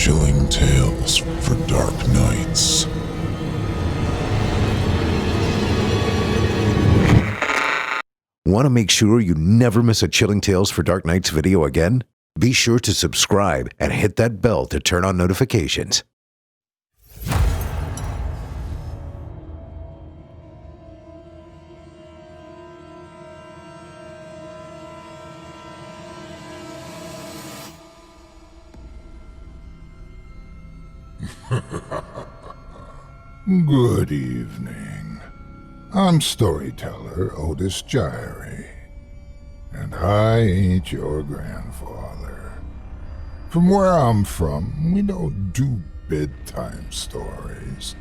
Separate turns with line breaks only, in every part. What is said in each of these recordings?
Chilling tales for dark nights.
Want to make sure you never miss a Chilling Tales for Dark Nights video again? Be sure to subscribe and hit that bell to turn on notifications.
Good evening. I'm storyteller Otis Jiry, and I ain't your grandfather. From where I'm from, we don't do bedtime stories.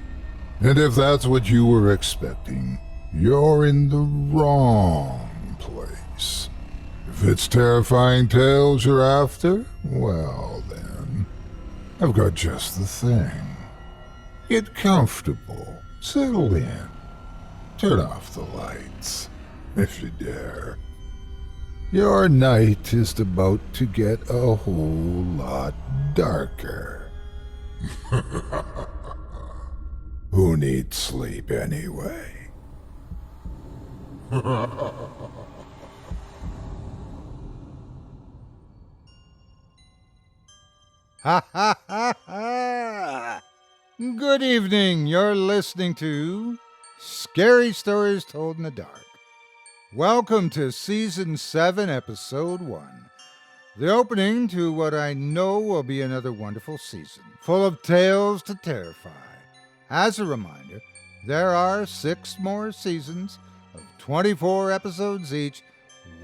And if that's what you were expecting, you're in the wrong place. If it's terrifying tales you're after, well then, I've got just the thing. Get comfortable, settle in, turn off the lights, if you dare. Your night is about to get a whole lot darker. Who needs sleep anyway?
Ha ha ha ha! Good evening, you're listening to Scary Stories Told in the Dark. Welcome to Season 7, Episode 1. The opening to what I know will be another wonderful season, full of tales to terrify. As a reminder, there are 6 more seasons of 24 episodes each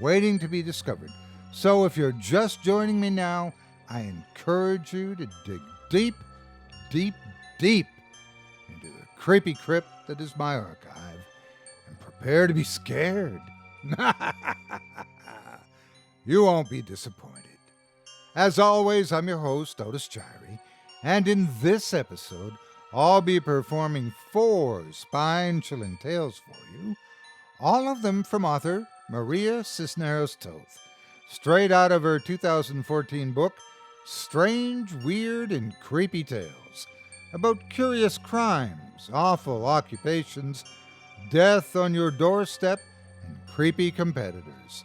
waiting to be discovered. So if you're just joining me now, I encourage you to dig deep into the creepy crypt that is my archive and prepare to be scared. You won't be disappointed. As always, I'm your host, Otis Jiry, and in this episode, I'll be performing 4 spine-chilling tales for you, all of them from author Maria Cisneros Toth, straight out of her 2014 book, Strange, Weird, and Creepy Tales, about curious crimes, awful occupations, death on your doorstep, and creepy competitors.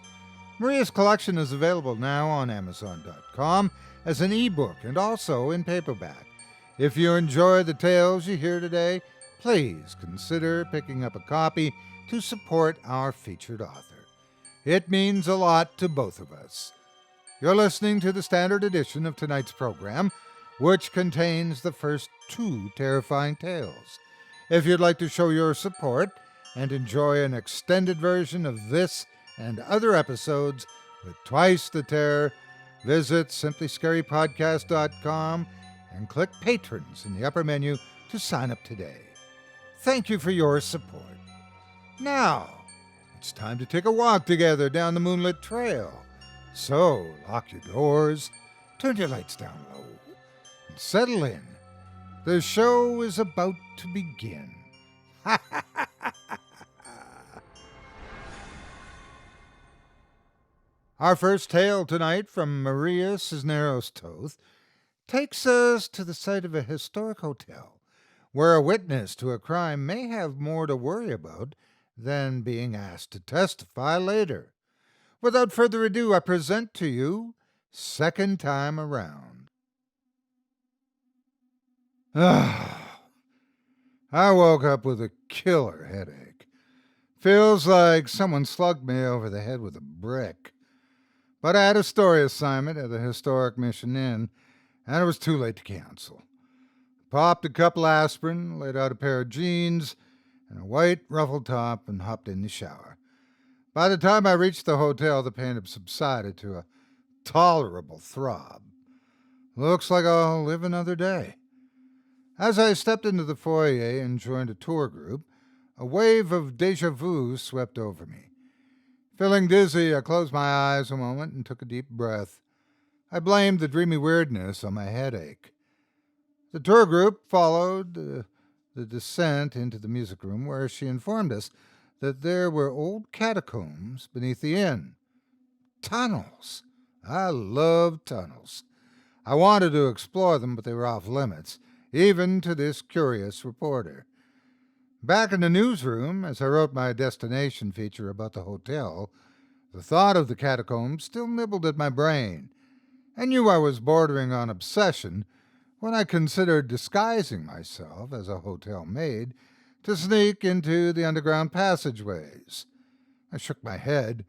Maria's collection is available now on Amazon.com as an ebook and also in paperback. If you enjoy the tales you hear today, please consider picking up a copy to support our featured author. It means a lot to both of us. You're listening to the standard edition of tonight's program, which contains the first 2 terrifying tales. If you'd like to show your support and enjoy an extended version of this and other episodes with twice the terror, visit simplyscarypodcast.com and click Patrons in the upper menu to sign up today. Thank you for your support. Now, it's time to take a walk together down the moonlit trail. So, lock your doors, turn your lights down low, and settle in. The show is about to begin. Our first tale tonight from Maria Cisneros Toth takes us to the site of a historic hotel, where a witness to a crime may have more to worry about than being asked to testify later. Without further ado, I present to you Second Time Around. I woke up with a killer headache. Feels like someone slugged me over the head with a brick. But I had a story assignment at the historic Mission Inn, and it was too late to cancel. Popped a couple aspirin, laid out a pair of jeans, and a white ruffled top, and hopped in the shower. By the time I reached the hotel, the pain had subsided to a tolerable throb. Looks like I'll live another day. As I stepped into the foyer and joined a tour group, a wave of déjà vu swept over me. Feeling dizzy, I closed my eyes a moment and took a deep breath. I blamed the dreamy weirdness on my headache. The tour group followed the descent into the music room, where she informed us that there were old catacombs beneath the inn. Tunnels. I love tunnels. I wanted to explore them, but they were off limits, even to this curious reporter. Back in the newsroom, as I wrote my destination feature about the hotel, the thought of the catacombs still nibbled at my brain. I knew I was bordering on obsession when I considered disguising myself as a hotel maid to sneak into the underground passageways. I shook my head,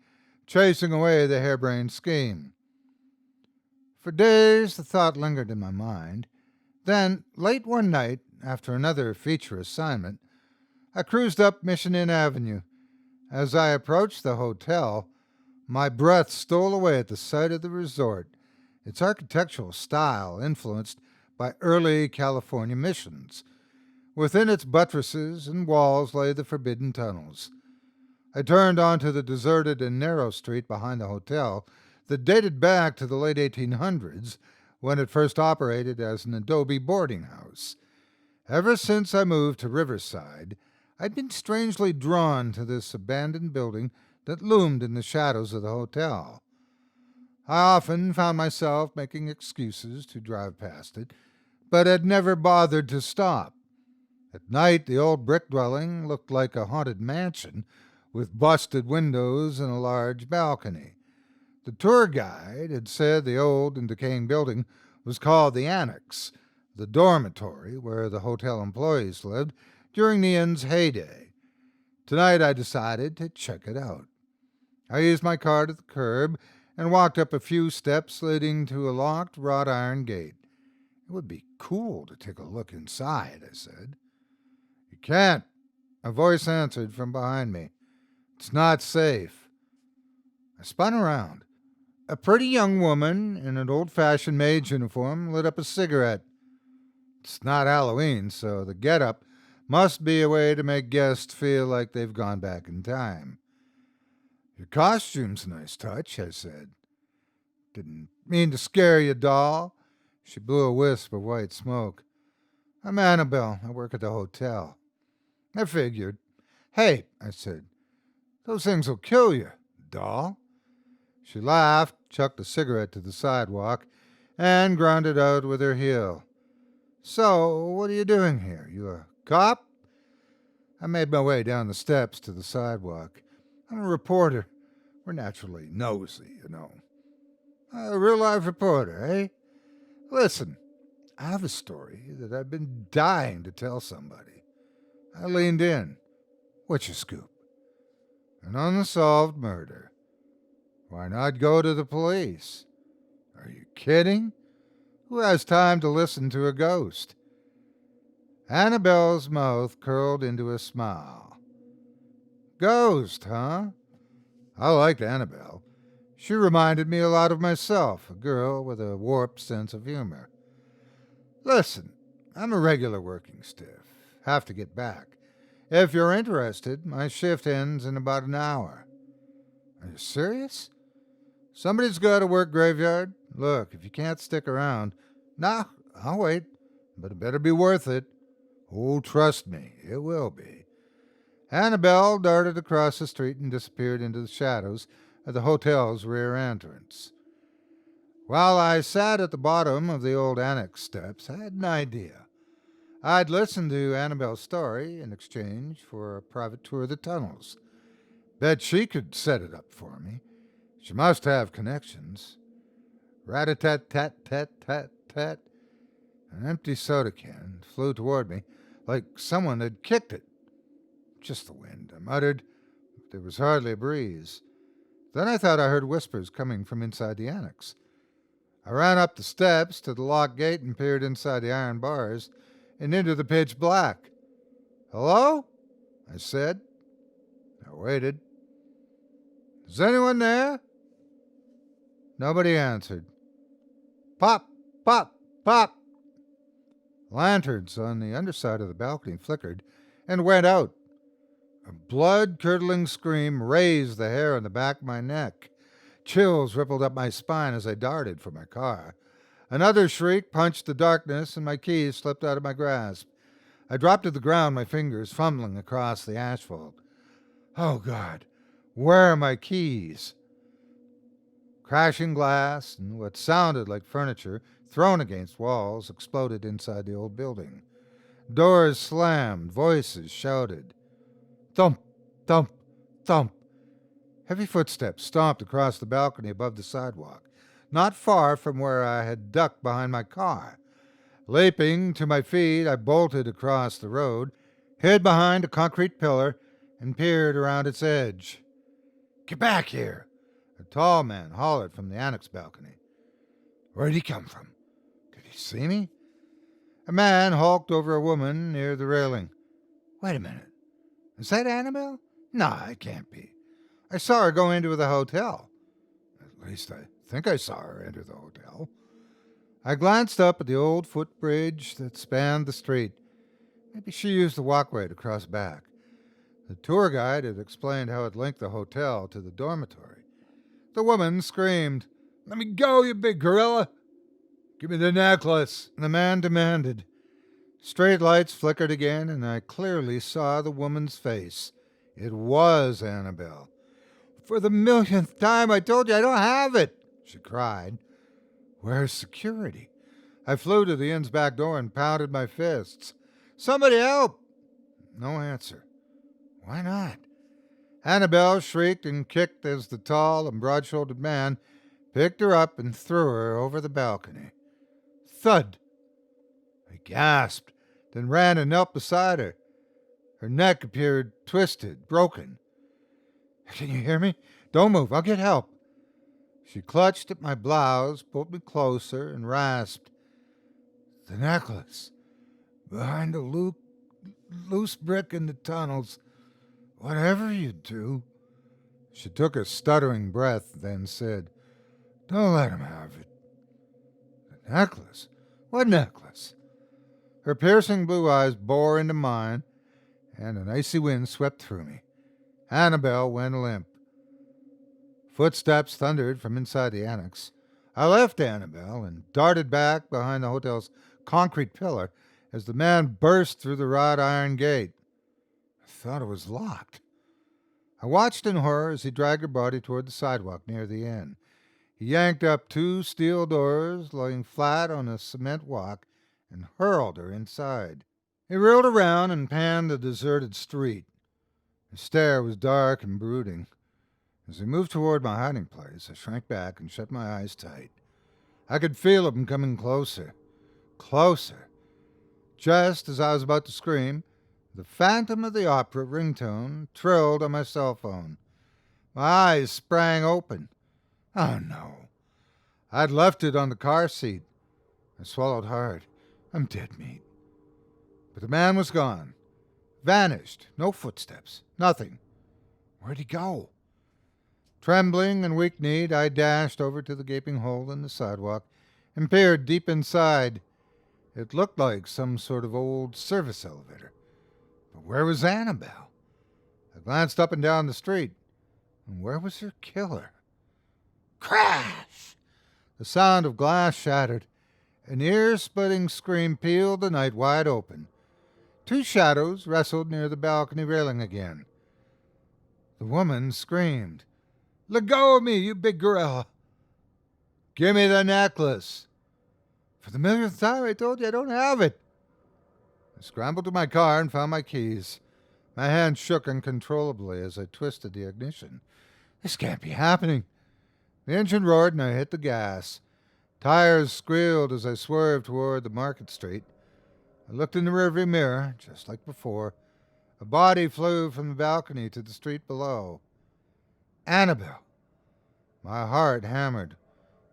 chasing away the harebrained scheme. For days the thought lingered in my mind. Then, late one night, after another feature assignment, I cruised up Mission Inn Avenue. As I approached the hotel, my breath stole away at the sight of the resort, its architectural style influenced by early California missions. Within its buttresses and walls lay the forbidden tunnels. I turned onto the deserted and narrow street behind the hotel that dated back to the late 1800s, when it first operated as an adobe boarding house. Ever since I moved to Riverside, I'd been strangely drawn to this abandoned building that loomed in the shadows of the hotel. I often found myself making excuses to drive past it, but had never bothered to stop. At night, the old brick dwelling looked like a haunted mansion with busted windows and a large balcony. The tour guide had said the old and decaying building was called the Annex, the dormitory where the hotel employees lived during the inn's heyday. Tonight I decided to check it out. I used my car to the curb and walked up a few steps leading to a locked wrought iron gate. It would be cool to take a look inside, I said. You can't, a voice answered from behind me. It's not safe. I spun around. A pretty young woman in an old-fashioned maid's uniform lit up a cigarette. It's not Halloween, so the get-up must be a way to make guests feel like they've gone back in time. Your costume's a nice touch, I said. Didn't mean to scare you, doll. She blew a wisp of white smoke. I'm Annabelle. I work at the hotel. I figured. Hey, I said, those things will kill you, doll. She laughed, chucked a cigarette to the sidewalk, and grounded out with her heel. So, what are you doing here? You a cop? I made my way down the steps to the sidewalk. I'm a reporter. We're naturally nosy, you know. A real-life reporter, eh? Listen, I have a story that I've been dying to tell somebody. I leaned in. What's your scoop? An unsolved murder. Why not go to the police? Are you kidding? Who has time to listen to a ghost? Annabelle's mouth curled into a smile. Ghost, huh? I liked Annabelle. She reminded me a lot of myself, a girl with a warped sense of humor. Listen, I'm a regular working stiff. Have to get back. If you're interested, my shift ends in about an hour. Are you serious? Somebody's got to work graveyard. Look, if you can't stick around, I'll wait, but it better be worth it. Oh, trust me, it will be. Annabelle darted across the street and disappeared into the shadows at the hotel's rear entrance. While I sat at the bottom of the old annex steps, I had an idea. I'd listened to Annabelle's story in exchange for a private tour of the tunnels. Bet she could set it up for me. She must have connections. Rat-a-tat-tat-tat-tat-tat. An empty soda can flew toward me like someone had kicked it. Just the wind, I muttered. There was hardly a breeze. Then I thought I heard whispers coming from inside the annex. I ran up the steps to the locked gate and peered inside the iron bars and into the pitch black. Hello? I said. I waited. Is anyone there? Nobody answered. Pop, pop, pop. Lanterns on the underside of the balcony flickered and went out. A blood-curdling scream raised the hair on the back of my neck. Chills rippled up my spine as I darted for my car. Another shriek punched the darkness, and my keys slipped out of my grasp. I dropped to the ground, my fingers fumbling across the asphalt. Oh, God, where are my keys? Crashing glass and what sounded like furniture thrown against walls exploded inside the old building. Doors slammed, voices shouted. Thump, thump, thump. Heavy footsteps stomped across the balcony above the sidewalk, not far from where I had ducked behind my car. Leaping to my feet, I bolted across the road, hid behind a concrete pillar, and peered around its edge. Get back here! A tall man hollered from the annex balcony. Where'd he come from? Could he see me? A man hulked over a woman near the railing. Wait a minute. Is that Annabelle? No, it can't be. I saw her go into the hotel. At least I think I saw her enter the hotel. I glanced up at the old footbridge that spanned the street. Maybe she used the walkway to cross back. The tour guide had explained how it linked the hotel to the dormitory. The woman screamed, Let me go, you big gorilla! Give me the necklace! The man demanded. Street lights flickered again, and I clearly saw the woman's face. It was Annabelle. For the millionth time, I told you I don't have it, she cried. Where's security? I flew to the inn's back door and pounded my fists. Somebody help! No answer. Why not? Annabelle shrieked and kicked as the tall and broad-shouldered man picked her up and threw her over the balcony. Thud! I gasped, then ran and knelt beside her. Her neck appeared twisted, broken. Can you hear me? Don't move. I'll get help. She clutched at my blouse, pulled me closer, and rasped. The necklace. Behind a loose brick in the tunnels. Whatever you do. She took a stuttering breath, then said, Don't let him have it. The necklace? What necklace? Her piercing blue eyes bore into mine, and an icy wind swept through me. Annabelle went limp. Footsteps thundered from inside the annex. I left Annabelle and darted back behind the hotel's concrete pillar as the man burst through the wrought iron gate. I thought it was locked. I watched in horror as he dragged her body toward the sidewalk near the inn. He yanked up 2 steel doors lying flat on a cement walk and hurled her inside. He reeled around and panned the deserted street. His stare was dark and brooding. As he moved toward my hiding place, I shrank back and shut my eyes tight. I could feel him coming closer. Closer. Just as I was about to scream, the Phantom of the Opera ringtone trilled on my cell phone. My eyes sprang open. Oh, no. I'd left it on the car seat. I swallowed hard. I'm dead meat. But the man was gone. Vanished. No footsteps. Nothing. Where'd he go? Trembling and weak-kneed, I dashed over to the gaping hole in the sidewalk and peered deep inside. It looked like some sort of old service elevator. But where was Annabelle? I glanced up and down the street. And where was her killer? Crash! The sound of glass shattered. An ear-splitting scream peeled the night wide open. 2 shadows wrestled near the balcony railing again. The woman screamed, Let go of me, you big gorilla! Give me the necklace! For the millionth time, I told you I don't have it! I scrambled to my car and found my keys. My hand shook uncontrollably as I twisted the ignition. This can't be happening. The engine roared and I hit the gas. Tires squealed as I swerved toward the Market Street. I looked in the rearview mirror, just like before. A body flew from the balcony to the street below. Annabelle. My heart hammered.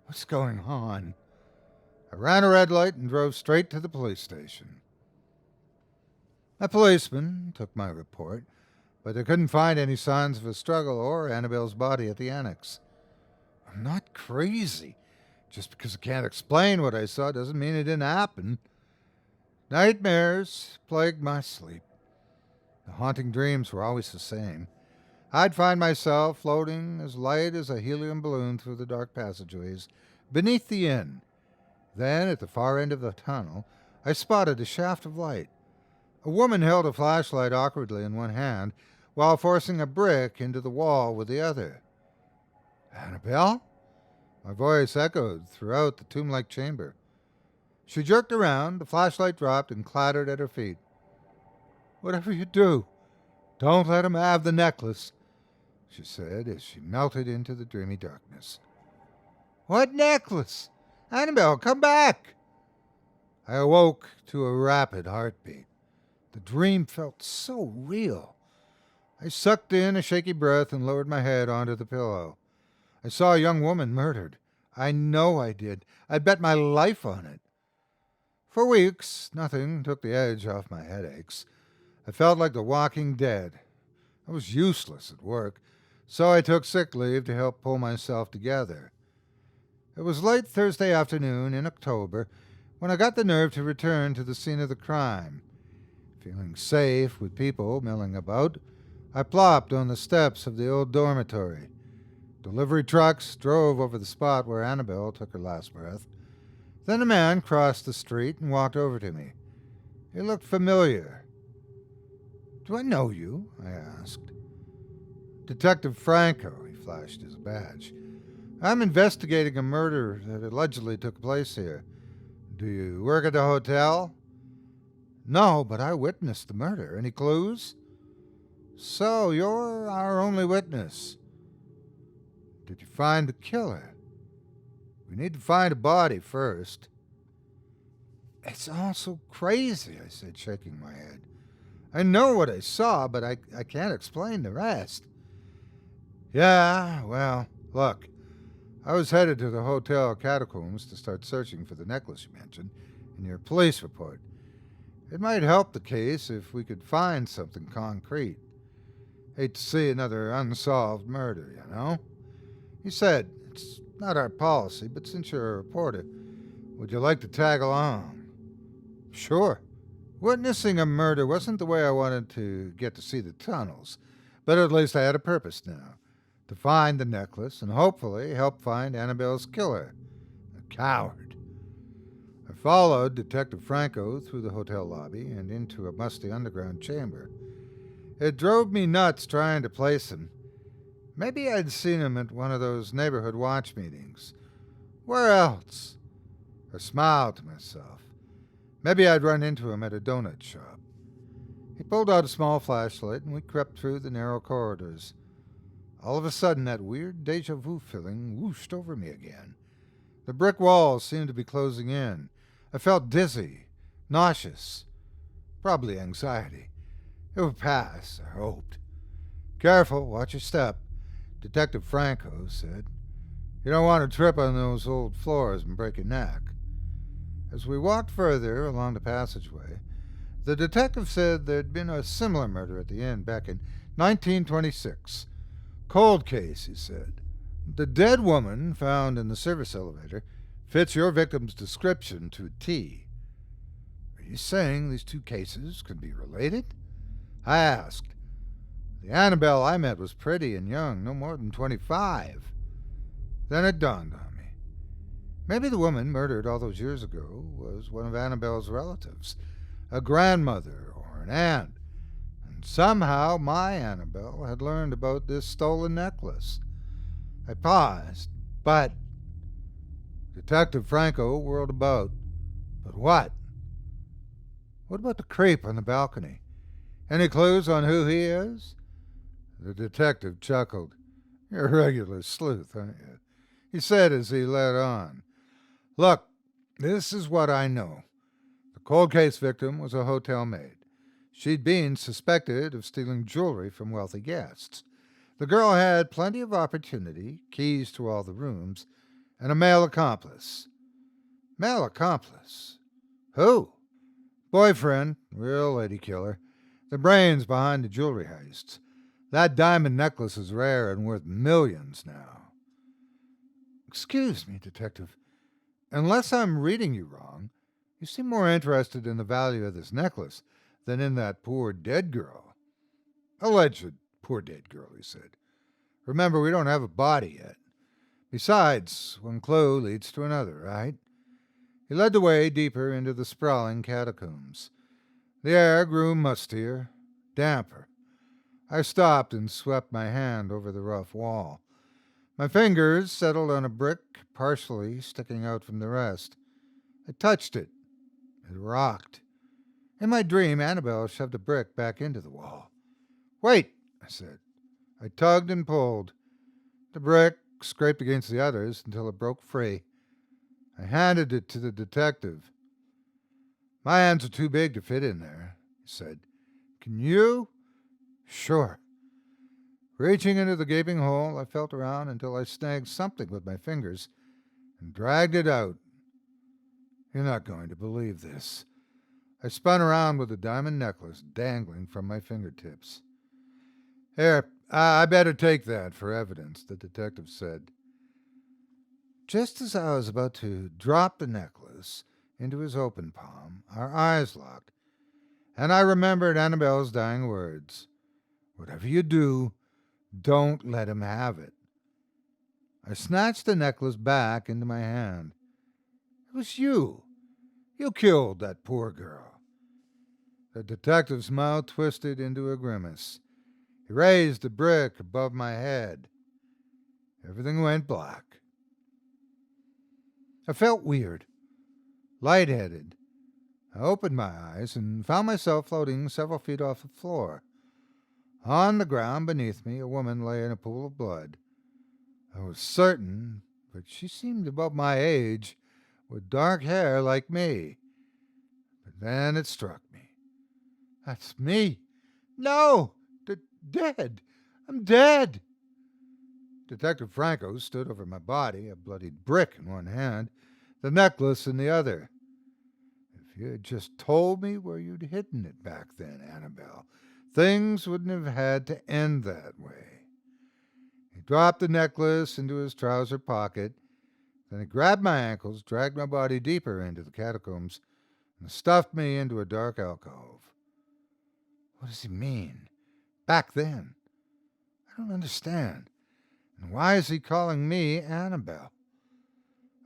What's going on? I ran a red light and drove straight to the police station. A policeman took my report, but they couldn't find any signs of a struggle or Annabelle's body at the annex. I'm not crazy. Just because I can't explain what I saw doesn't mean it didn't happen. Nightmares plagued my sleep. The haunting dreams were always the same. I'd find myself floating as light as a helium balloon through the dark passageways beneath the inn. Then, at the far end of the tunnel, I spotted a shaft of light. A woman held a flashlight awkwardly in one hand while forcing a brick into the wall with the other. Annabelle? My voice echoed throughout the tomb-like chamber. She jerked around, the flashlight dropped and clattered at her feet. "Whatever you do, don't let him have the necklace," she said as she melted into the dreamy darkness. "What necklace? Annabelle, come back!" I awoke to a rapid heartbeat. The dream felt so real. I sucked in a shaky breath and lowered my head onto the pillow. I saw a young woman murdered. I know I did. I'd bet my life on it. For weeks, nothing took the edge off my headaches. I felt like the walking dead. I was useless at work, so I took sick leave to help pull myself together. It was late Thursday afternoon in October when I got the nerve to return to the scene of the crime. Feeling safe with people milling about, I plopped on the steps of the old dormitory. Delivery trucks drove over the spot where Annabelle took her last breath. Then a man crossed the street and walked over to me. He looked familiar. "Do I know you?" I asked. "Detective Franco," he flashed his badge. "I'm investigating a murder that allegedly took place here. Do you work at the hotel?" "No, but I witnessed the murder. Any clues?" "So, you're our only witness. Did you find the killer?" "We need to find a body first." "It's all so crazy," I said, shaking my head. "I know what I saw, but I can't explain the rest." "Yeah, well, look, I was headed to the hotel catacombs to start searching for the necklace you mentioned in your police report. It might help the case if we could find something concrete. Hate to see another unsolved murder, you know?" He said, "It's not our policy, but since you're a reporter, would you like to tag along?" "Sure." Witnessing a murder wasn't the way I wanted to get to see the tunnels, but at least I had a purpose now. To find the necklace and hopefully help find Annabelle's killer. A coward. I followed Detective Franco through the hotel lobby and into a musty underground chamber. It drove me nuts trying to place him. Maybe I'd seen him at one of those neighborhood watch meetings. Where else? I smiled to myself. Maybe I'd run into him at a donut shop. He pulled out a small flashlight and we crept through the narrow corridors. All of a sudden, that weird deja vu feeling whooshed over me again. The brick walls seemed to be closing in. I felt dizzy, nauseous, probably anxiety. It would pass, I hoped. "Careful, watch your step," Detective Franco said. "You don't want to trip on those old floors and break your neck." As we walked further along the passageway, the detective said there'd been a similar murder at the inn back in 1926. "Cold case," he said. "The dead woman found in the service elevator fits your victim's description to a T." "Are you saying these two cases could be related?" I asked. "The Annabelle I met was pretty and young, no more than 25. Then it dawned on me. Maybe the woman murdered all those years ago was one of Annabelle's relatives, a grandmother or an aunt, and somehow my Annabelle had learned about this stolen necklace. I paused, but Detective Franco whirled about. "But what?" "What about the creep on the balcony? Any clues on who he is?" The detective chuckled. "You're a regular sleuth, aren't you?" he said as he led on. "Look, this is what I know. The cold case victim was a hotel maid. She'd been suspected of stealing jewelry from wealthy guests. The girl had plenty of opportunity, keys to all the rooms, and a male accomplice." "Male accomplice? Who?" "Boyfriend, real lady killer. The brains behind the jewelry heists. That diamond necklace is rare and worth millions now." "Excuse me, Detective. Unless I'm reading you wrong, you seem more interested in the value of this necklace than in that poor dead girl." "Alleged poor dead girl," he said. "Remember, we don't have a body yet. Besides, one clue leads to another, right?" He led the way deeper into the sprawling catacombs. The air grew mustier, damper. I stopped and swept my hand over the rough wall. My fingers settled on a brick partially sticking out from the rest. I touched it. It rocked. In my dream, Annabelle shoved a brick back into the wall. "Wait," I said. I tugged and pulled. The brick scraped against the others until it broke free. I handed it to the detective. "My hands are too big to fit in there," he said. "Can you?" "Sure." Reaching into the gaping hole, I felt around until I snagged something with my fingers and dragged it out. You're not going to believe this. I spun around with a diamond necklace dangling from my fingertips. "Here, I better take that for evidence," the detective said. Just as I was about to drop the necklace into his open palm, our eyes locked, and I remembered Annabelle's dying words. "Whatever you do, don't let him have it." I snatched the necklace back into my hand. "It was you. You killed that poor girl." The detective's mouth twisted into a grimace. He raised the brick above my head. Everything went black. I felt weird, lightheaded. I opened my eyes and found myself floating several feet off the floor. On the ground beneath me, a woman lay in a pool of blood. I was certain, but she seemed about my age, with dark hair like me. But then it struck me. That's me. No! Dead. I'm dead. Detective Franco stood over my body, a bloodied brick in one hand, the necklace in the other. "If you had just told me where you'd hidden it back then, Annabelle, things wouldn't have had to end that way." He dropped the necklace into his trouser pocket. Then he grabbed my ankles, dragged my body deeper into the catacombs, and stuffed me into a dark alcove. What does he mean? Back then? I don't understand. And why is he calling me Annabelle?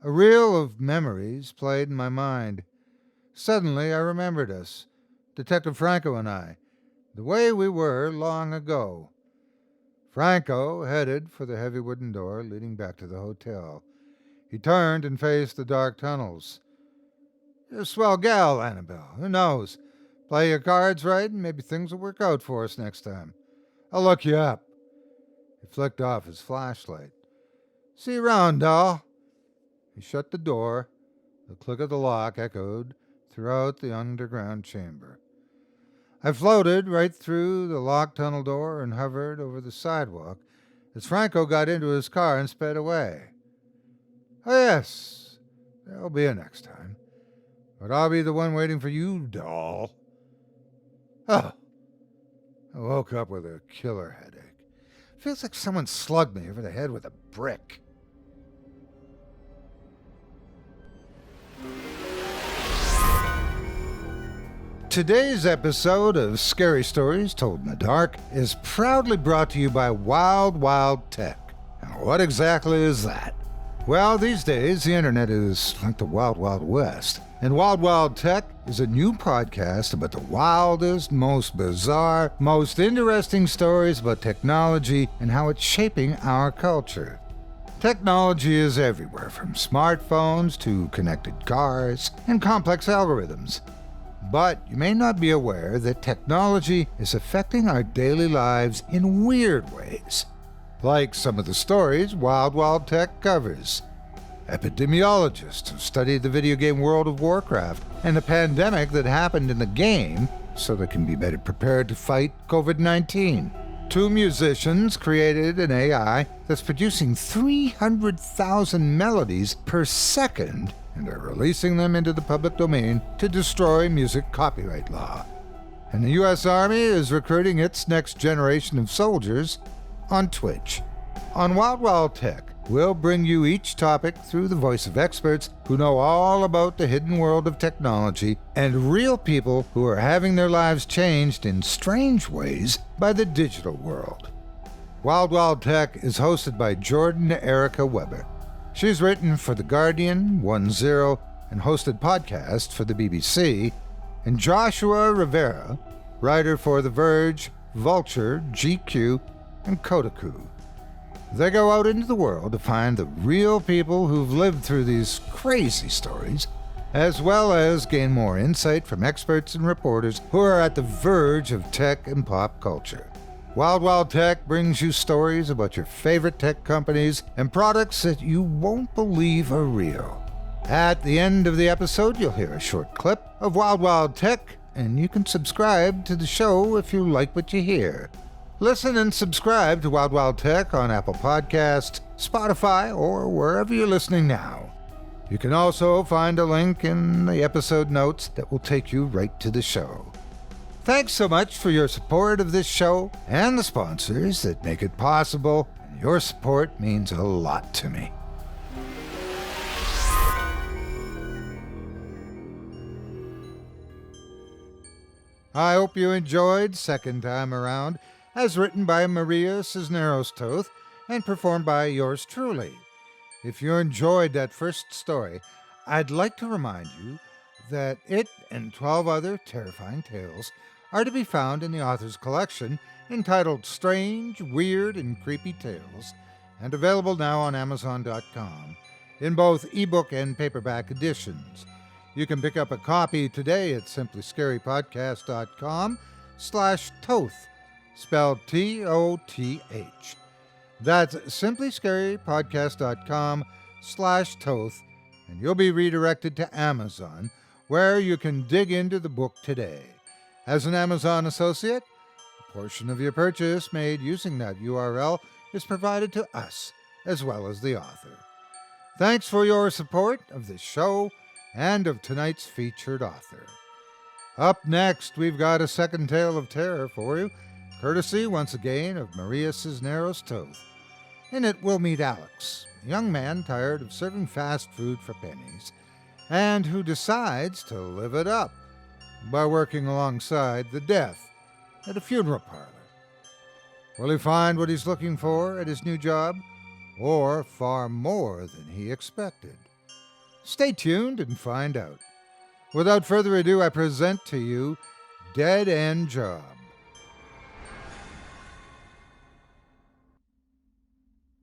A reel of memories played in my mind. Suddenly I remembered us, Detective Franco and I, the way we were long ago. Franco headed for the heavy wooden door leading back to the hotel. He turned and faced the dark tunnels. "You're a swell gal, Annabelle. Who knows? Play your cards right and maybe things will work out for us next time. I'll look you up." He flicked off his flashlight. "See you around, doll." He shut the door. The click of the lock echoed throughout the underground chamber. I floated right through the locked tunnel door and hovered over the sidewalk as Franco got into his car and sped away. "Oh, yes, there'll be a next time. But I'll be the one waiting for you, doll." Oh, I woke up with a killer headache. Feels like someone slugged me over the head with a brick. Today's episode of Scary Stories Told in the Dark is proudly brought to you by Wild Wild Tech. Now, what exactly is that? Well, these days, the internet is like the Wild Wild West. And Wild Wild Tech is a new podcast about the wildest, most bizarre, most interesting stories about technology and how it's shaping our culture. Technology is everywhere, from smartphones to connected cars and complex algorithms. But you may not be aware that technology is affecting our daily lives in weird ways, like some of the stories Wild Wild Tech covers. Epidemiologists who studied the video game World of Warcraft and the pandemic that happened in the game so they can be better prepared to fight COVID-19. 2 musicians created an AI that's producing 300,000 melodies per second and are releasing them into the public domain to destroy music copyright law. And the U.S. Army is recruiting its next generation of soldiers on Twitch. On Wild Wild Tech, we'll bring you each topic through the voice of experts who know all about the hidden world of technology and real people who are having their lives changed in strange ways by the digital world. Wild Wild Tech is hosted by Jordan Erica Weber. She's written for The Guardian, 10, and hosted podcasts for the BBC, and Joshua Rivera, writer for The Verge, Vulture, GQ, and Kotaku. They go out into the world to find the real people who've lived through these crazy stories, as well as gain more insight from experts and reporters who are at the verge of tech and pop culture. Wild Wild Tech brings you stories about your favorite tech companies and products that you won't believe are real. At the end of the episode, you'll hear a short clip of Wild Wild Tech, and you can subscribe to the show if you like what you hear. Listen and subscribe to Wild Wild Tech on Apple Podcasts, Spotify, or wherever you're listening now. You can also find a link in the episode notes that will take you right to the show. Thanks so much for your support of this show and the sponsors that make it possible. Your support means a lot to me. I hope you enjoyed Second Time Around, as written by Maria Cisneros Toth and performed by yours truly. If you enjoyed that first story, I'd like to remind you that it and 12 other terrifying tales are to be found in the author's collection entitled Strange, Weird, and Creepy Tales, and available now on Amazon.com in both ebook and paperback editions. You can pick up a copy today at simplyscarypodcast.com/Toth, spelled Toth. That's simplyscarypodcast.com/Toth, and you'll be redirected to Amazon, where you can dig into the book today. As an Amazon associate, a portion of your purchase made using that URL is provided to us, as well as the author. Thanks for your support of this show and of tonight's featured author. Up next, we've got a second tale of terror for you, courtesy once again of Maria Cisneros Toth. In it, we'll meet Alex, a young man tired of serving fast food for pennies, and who decides to live it up by working alongside the death at a funeral parlor. Will he find what he's looking for at his new job, or far more than he expected? Stay tuned and find out. Without further ado, I present to you Dead End Job.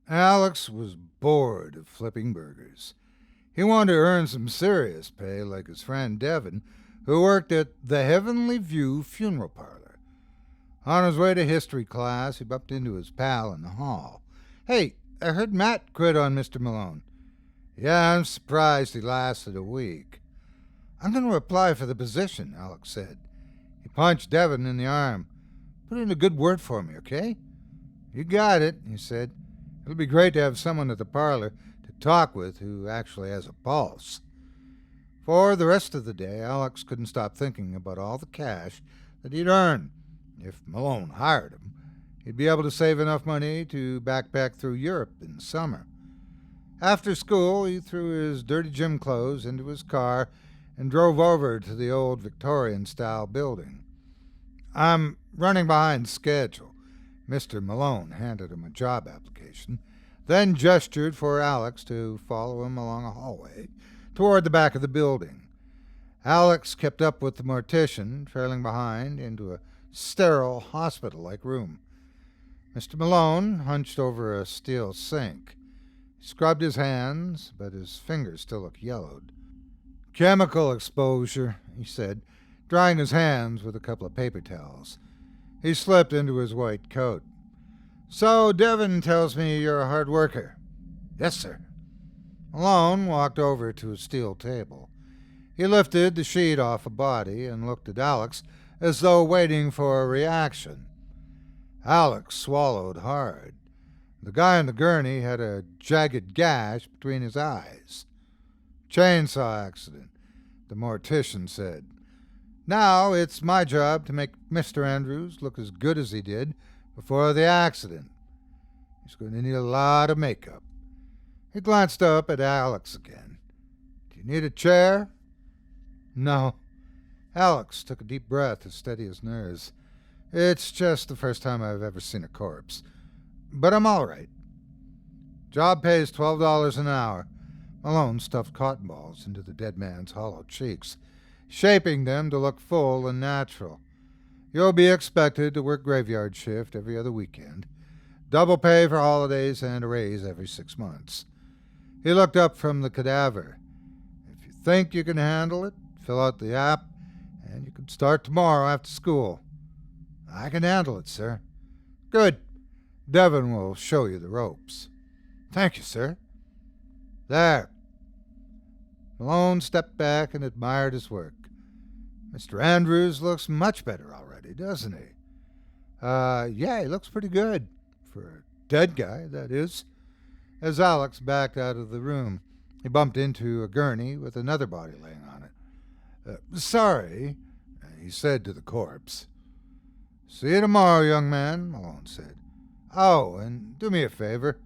Alex was bored of flipping burgers. He wanted to earn some serious pay like his friend Devin, who worked at the Heavenly View Funeral Parlor. On his way to history class, he bumped into his pal in the hall. "Hey, I heard Matt quit on Mr. Malone." "Yeah, I'm surprised he lasted a week." "I'm going to apply for the position," Alex said. He punched Devin in the arm. "Put in a good word for me, okay?" "You got it," he said. "It'll be great to have someone at the parlor to talk with who actually has a pulse." For the rest of the day, Alex couldn't stop thinking about all the cash that he'd earn. If Malone hired him, he'd be able to save enough money to backpack through Europe in the summer. After school, he threw his dirty gym clothes into his car and drove over to the old Victorian-style building. "I'm running behind schedule." Mr. Malone handed him a job application, then gestured for Alex to follow him along a hallway toward the back of the building. Alex kept up with the mortician, trailing behind into a sterile, hospital-like room. Mr. Malone hunched over a steel sink. He scrubbed his hands, but his fingers still looked yellowed. "Chemical exposure," he said, drying his hands with a couple of paper towels. He slipped into his white coat. "So Devin tells me you're a hard worker." "Yes, sir." Malone walked over to a steel table. He lifted the sheet off a body and looked at Alex as though waiting for a reaction. Alex swallowed hard. The guy on the gurney had a jagged gash between his eyes. "Chainsaw accident," the mortician said. "Now it's my job to make Mr. Andrews look as good as he did before the accident. He's going to need a lot of makeup." He glanced up at Alex again. "Do you need a chair?" "No." Alex took a deep breath to steady his nerves. "It's just the first time I've ever seen a corpse. But I'm all right." "Job pays $12 an hour." Malone stuffed cotton balls into the dead man's hollow cheeks, shaping them to look full and natural. "You'll be expected to work graveyard shift every other weekend. Double pay for holidays and a raise every 6 months. He looked up from the cadaver. If you think you can handle it, fill out the app, and you can start tomorrow after school. I can handle it, sir. Good. Devin will show you the ropes. Thank you, sir. There. Malone stepped back and admired his work. Mr. Andrews looks much better already, doesn't he? Yeah, he looks pretty good. For a dead guy, that is. As Alex backed out of the room, he bumped into a gurney with another body laying on it. Sorry, he said to the corpse. See you tomorrow, young man, Malone said. Oh, and do me a favor.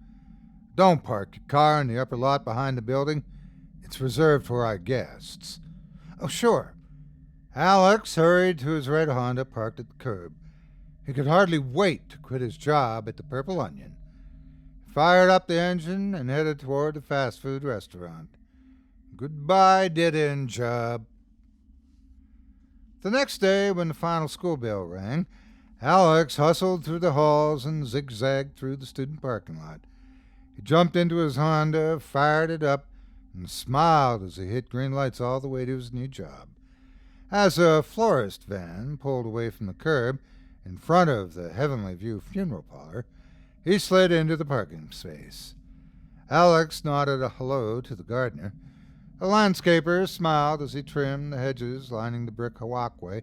Don't park your car in the upper lot behind the building. It's reserved for our guests. Oh, sure. Alex hurried to his red Honda parked at the curb. He could hardly wait to quit his job at the Purple Onion. He fired up the engine and headed toward the fast food restaurant. Goodbye, dead-end job. The next day, when the final school bell rang, Alex hustled through the halls and zigzagged through the student parking lot. He jumped into his Honda, fired it up, and smiled as he hit green lights all the way to his new job. As a florist van pulled away from the curb in front of the Heavenly View funeral parlor, he slid into the parking space. Alex nodded a hello to the gardener. The landscaper smiled as he trimmed the hedges lining the brick walkway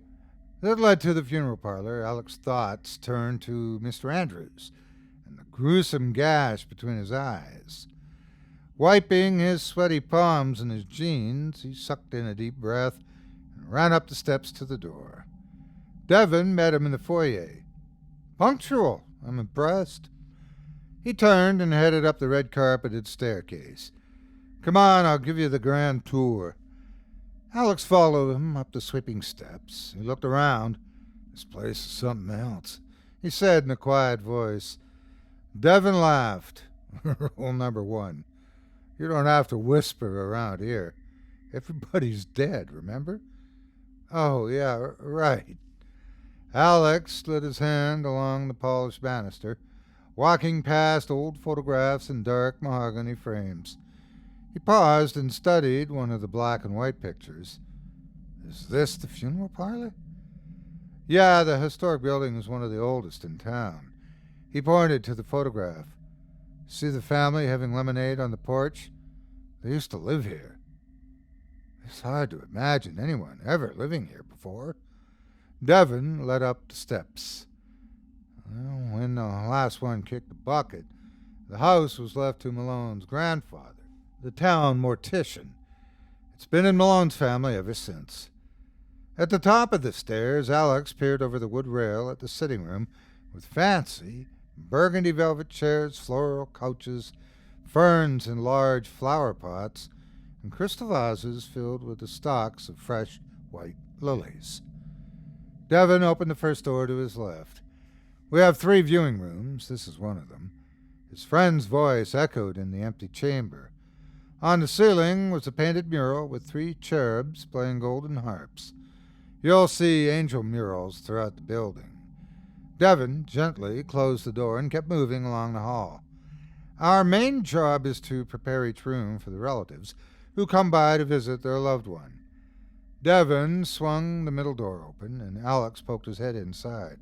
that led to the funeral parlor. Alex's thoughts turned to Mr. Andrews and the gruesome gash between his eyes. Wiping his sweaty palms in his jeans, he sucked in a deep breath and ran up the steps to the door. Devin met him in the foyer. Punctual, I'm impressed. He turned and headed up the red-carpeted staircase. Come on, I'll give you the grand tour. Alex followed him up the sweeping steps. He looked around. This place is something else, he said in a quiet voice. Devin laughed. Rule number 1. You don't have to whisper around here. Everybody's dead, remember? Oh, yeah, right. Alex slid his hand along the polished banister, walking past old photographs in dark mahogany frames. He paused and studied one of the black and white pictures. Is this the funeral parlor? Yeah, the historic building is one of the oldest in town. He pointed to the photograph. See the family having lemonade on the porch? They used to live here. It's hard to imagine anyone ever living here before. Devin led up the steps. Well, when the last one kicked the bucket, the house was left to Malone's grandfather, the town mortician. It's been in Malone's family ever since. At the top of the stairs, Alex peered over the wood rail at the sitting room with fancy burgundy velvet chairs, floral couches, ferns in large flower pots, and crystal vases filled with the stalks of fresh white lilies. Devin opened the first door to his left. We have 3 viewing rooms. This is one of them. His friend's voice echoed in the empty chamber. On the ceiling was a painted mural with 3 cherubs playing golden harps. You'll see angel murals throughout the building. Devin gently closed the door and kept moving along the hall. Our main job is to prepare each room for the relatives who come by to visit their loved one. Devin swung the middle door open, and Alex poked his head inside.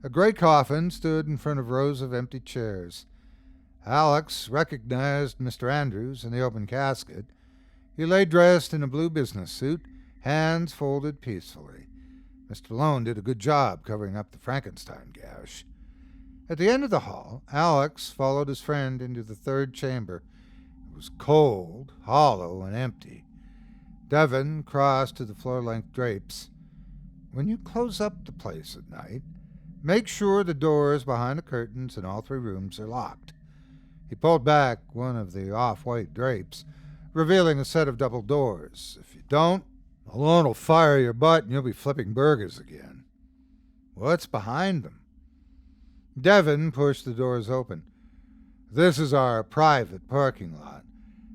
A great coffin stood in front of rows of empty chairs. Alex recognized Mr. Andrews in the open casket. He lay dressed in a blue business suit, hands folded peacefully. Mr. Malone did a good job covering up the Frankenstein gash. At the end of the hall, Alex followed his friend into the 3rd chamber. It was cold, hollow, and empty. Devin crossed to the floor-length drapes. When you close up the place at night, make sure the doors behind the curtains in all 3 rooms are locked. He pulled back one of the off-white drapes, revealing a set of double doors. If you don't, Malone will fire your butt and you'll be flipping burgers again. What's behind them? Devin pushed the doors open. This is our private parking lot.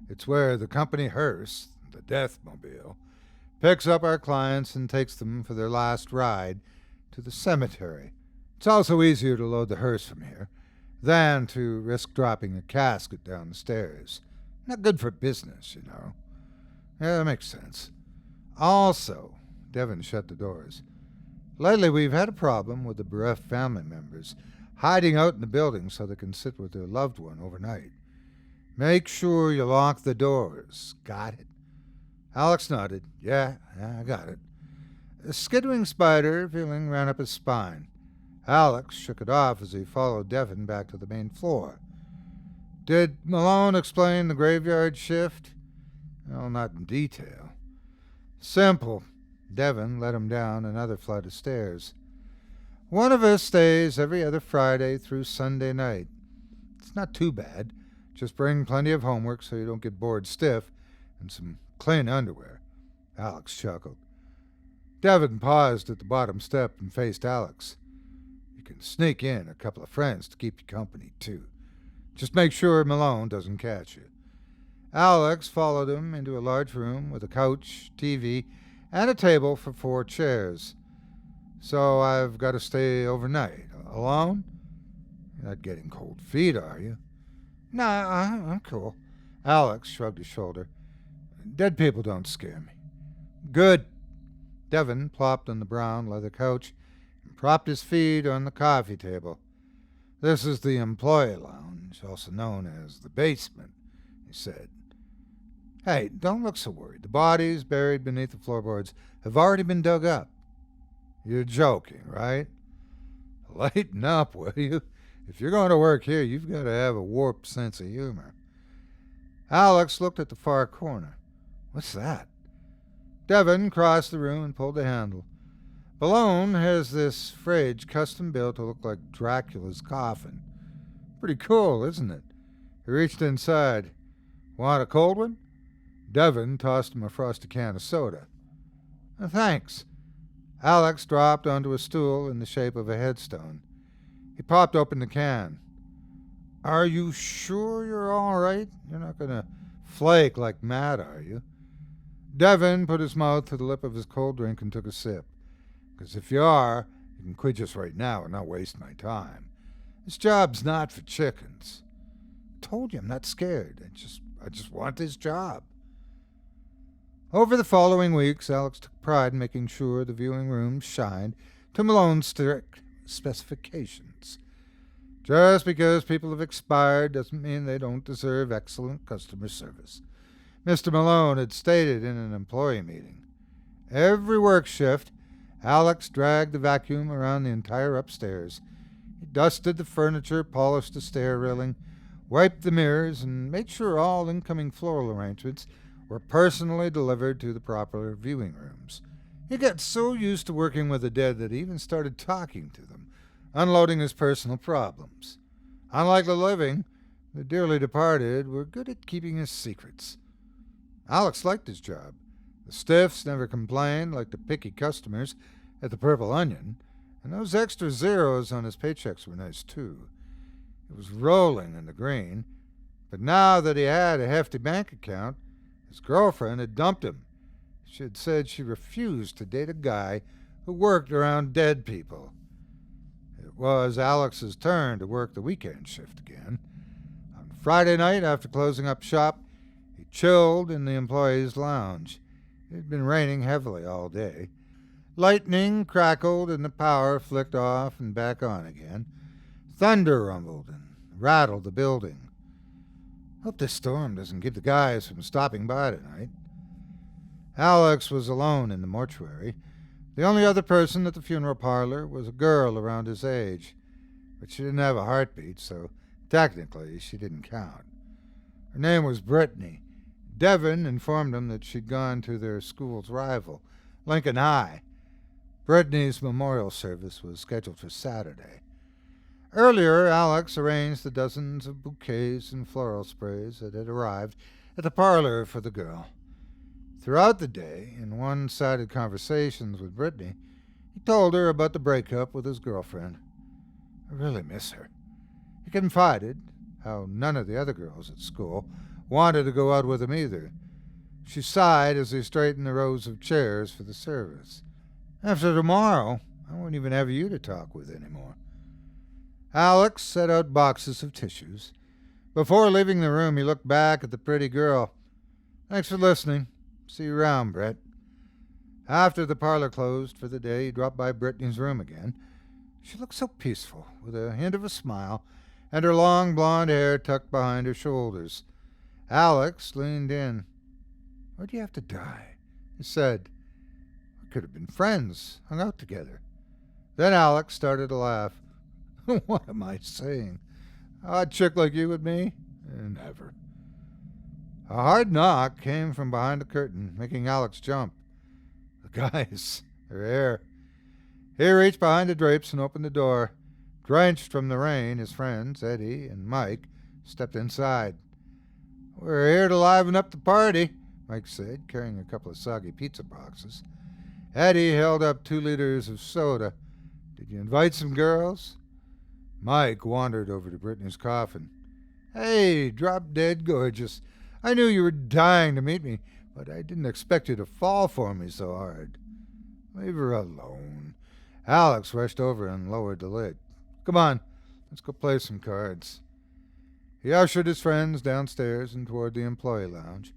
It's where the company hearse, the Deathmobile, picks up our clients and takes them for their last ride to the cemetery. It's also easier to load the hearse from here. than to risk dropping a casket down the stairs. Not good for business, you know. Yeah, that makes sense. Also, Devin shut the doors. Lately, we've had a problem with the bereft family members hiding out in the building so they can sit with their loved one overnight. Make sure you lock the doors. Got it? Alex nodded. Yeah, I got it. A skittering spider feeling ran up his spine. Alex shook it off as he followed Devin back to the main floor. Did Malone explain the graveyard shift? Well, not in detail. Simple. Devin led him down another flight of stairs. One of us stays every other Friday through Sunday night. It's not too bad. Just bring plenty of homework so you don't get bored stiff, and some clean underwear. Alex chuckled. Devin paused at the bottom step and faced Alex. You can sneak in a couple of friends to keep you company, too. Just make sure Malone doesn't catch you. Alex followed him into a large room with a couch, TV, and a table for 4 chairs. So I've got to stay overnight. Alone? You're not getting cold feet, are you? Nah, I'm cool. Alex shrugged his shoulder. Dead people don't scare me. Good. Devin plopped on the brown leather couch and propped his feet on the coffee table. This is the employee lounge, also known as the basement, he said. Hey, don't look so worried. The bodies buried beneath the floorboards have already been dug up. You're joking, right? Lighten up, will you? If you're going to work here, you've got to have a warped sense of humor. Alex looked at the far corner. What's that? Devin crossed the room and pulled the handle. Malone has this fridge custom built to look like Dracula's coffin. Pretty cool, isn't it? He reached inside. Want a cold one? Devin tossed him a frosty can of soda. Thanks. Alex dropped onto a stool in the shape of a headstone. He popped open the can. Are you sure you're all right? You're not going to flake like Matt, are you? Devin put his mouth to the lip of his cold drink and took a sip. Because if you are, you can quit just right now and not waste my time. This job's not for chickens. I told you I'm not scared. I just want this job. Over the following weeks, Alex took pride in making sure the viewing rooms shined to Malone's strict specifications. Just because people have expired doesn't mean they don't deserve excellent customer service. Mr. Malone had stated in an employee meeting. Every work shift, Alex dragged the vacuum around the entire upstairs. He dusted the furniture, polished the stair railing, wiped the mirrors, and made sure all incoming floral arrangements were personally delivered to the proper viewing rooms. He got so used to working with the dead that he even started talking to them, unloading his personal problems. Unlike the living, the dearly departed were good at keeping his secrets. Alex liked his job. The stiffs never complained like the picky customers at the Purple Onion, and those extra zeros on his paychecks were nice too. It was rolling in the green, but now that he had a hefty bank account, his girlfriend had dumped him. She had said she refused to date a guy who worked around dead people. It was Alex's turn to work the weekend shift again. On Friday night, after closing up shop, he chilled in the employees' lounge. It had been raining heavily all day. Lightning crackled and the power flicked off and back on again. Thunder rumbled and rattled the building. Hope this storm doesn't keep the guys from stopping by tonight. Alex was alone in the mortuary. The only other person at the funeral parlor was a girl around his age, but she didn't have a heartbeat, so technically she didn't count. Her name was Brittany. Devin informed him that she'd gone to their school's rival, Lincoln High. Brittany's memorial service was scheduled for Saturday. Earlier, Alex arranged the dozens of bouquets and floral sprays that had arrived at the parlor for the girl. Throughout the day, in one-sided conversations with Brittany, he told her about the breakup with his girlfriend. I really miss her. He confided how none of the other girls at school wanted to go out with him either. She sighed as they straightened the rows of chairs for the service. After tomorrow, I won't even have you to talk with anymore. Alex set out boxes of tissues. Before leaving the room, he looked back at the pretty girl. Thanks for listening. See you around, Brett. After the parlor closed for the day, he dropped by Brittany's room again. She looked so peaceful, with a hint of a smile, and her long blonde hair tucked behind her shoulders. Alex leaned in. Why'd you have to die? He said. We could have been friends, hung out together. Then Alex started to laugh. What am I saying? A chick like you with me? Never. A hard knock came from behind the curtain, making Alex jump. The guys, their hair. He reached behind the drapes and opened the door. Drenched from the rain, his friends, Eddie and Mike, stepped inside. We're here to liven up the party, Mike said, carrying a couple of soggy pizza boxes. Eddie held up 2 liters of soda. Did you invite some girls? Mike wandered over to Brittany's coffin. Hey, drop dead gorgeous. I knew you were dying to meet me, but I didn't expect you to fall for me so hard. Leave her alone. Alex rushed over and lowered the lid. Come on, let's go play some cards. He ushered his friends downstairs and toward the employee lounge.